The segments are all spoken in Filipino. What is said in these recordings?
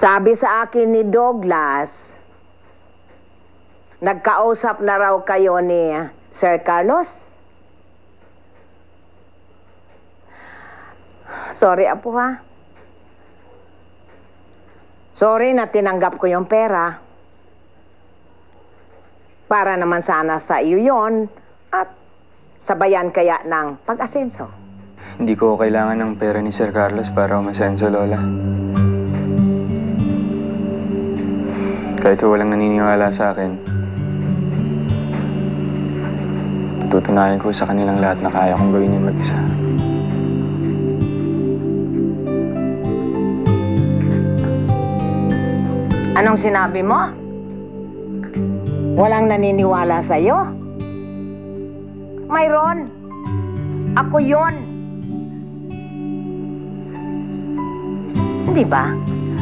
Sabi sa akin ni Douglas, nagkausap na raw kayo ni Sir Carlos? Sorry, Apo, ha? Sorry na tinanggap ko yung pera. Para naman sana sa iyo yon at sabayan kaya ng pag-asenso. Hindi ko kailangan ng pera ni Sir Carlos para umasenso, Lola. Kahit walang naniniwala sa akin, patutunayan ko sa kanilang lahat na kaya kong gawin yung mag-isa. Anong sinabi mo? Walang naniniwala sa'yo? Mayroon. Ako yon. Hindi ba?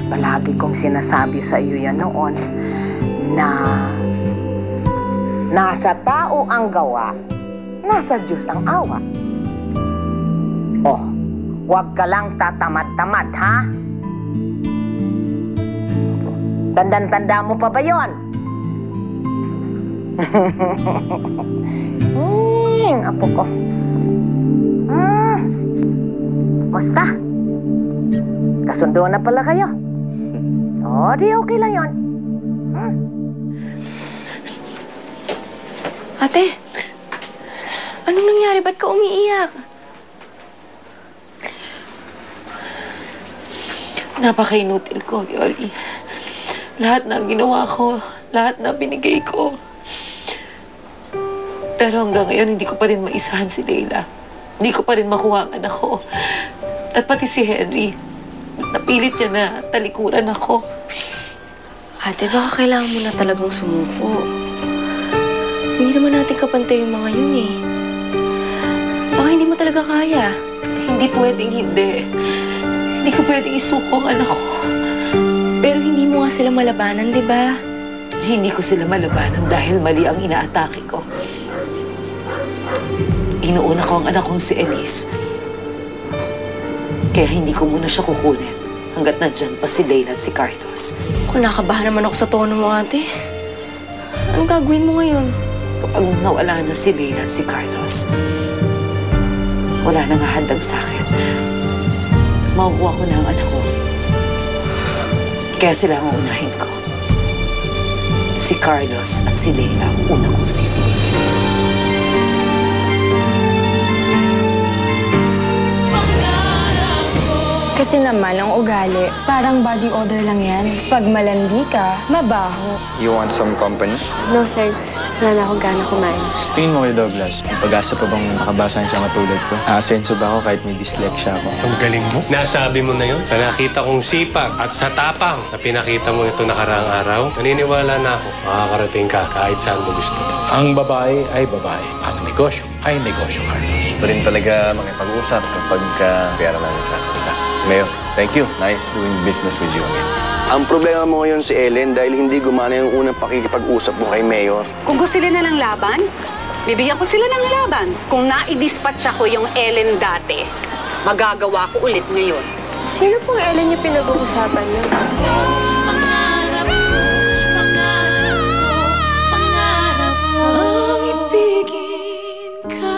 Palagi kong sinasabi sa iyo yan noon na nasa tao ang gawa, nasa Diyos ang awa. Oh, huwag ka lang tatamad-tamad, ha? Tandang-tanda mo pa ba yon? Apo ko. Musta? Kasundo na pala kayo. O, di okay lang yon. Ate, anong nangyari? Ba't ka umiiyak? Napaka-inutil ko, Yoli. Lahat na ginawa ko, lahat na binigay ko. Pero hanggang ngayon, hindi ko pa rin maisahan si Leila. Hindi ko pa rin makuha ang anak ko. At pati si Henry, napilit niya na talikuran ako. Ate, baka kailangan mo na talagang sumuko. Hindi naman natin kapantay yung mga yun eh. Baka hindi mo talaga kaya. Hindi pwedeng hindi. Hindi ko pwedeng isuko ang anak ko. Pero hindi mo nga sila malabanan, di ba? Hindi ko sila malabanan dahil mali ang inaatake ko. Inuuna ko ang anak kong si Elise. Kaya hindi ko muna siya kukunin hanggat nandyan pa si Leila at si Carlos. Nakabahan naman ako sa tono mo, ate. Anong gagawin mo ngayon? Kapag nawala na si Leila at si Carlos, wala nang hahandang sa akin. Makukuha ko na ang anak ko. Kaya sila ang uunahin ko. Si Carlos at si Leila ang una kong sisingin. Kasi naman ang ugali, parang body odor lang yan. Pag malandi ka, mabaho. You want some company? No thanks. Wala na akong gana kumain. Tingin mo kay Douglas, may pag-asa pa bang makabasa siya matulad ko? Nakasenso ba ako kahit may dyslexia ako? Ang galing mo. Nasabi mo na yun. Sa nakita kong sipag at sa tapang na pinakita mo ito nakaraang araw, naniniwala na ako. Makakarating ka kahit saan mo gusto. Ang babae ay babae. Ang negosyo ay negosyo, Carlos. Gusto rin talaga makipag-usap kapag pera lang nagsasalita. Mayor, thank you. Nice doing business with you again. Ang problema mo ngayon si Ellen dahil hindi gumana yung unang pakikipag-usap mo kay Mayor. Kung gusto nila ng laban, bibigyan ko sila ng laban. Kung naidispatcha ko yung Ellen dati, magagawa ko ulit ngayon. Sino pong Ellen yung pinag-uusapan niyo? Pangarap mo, ibigin ka.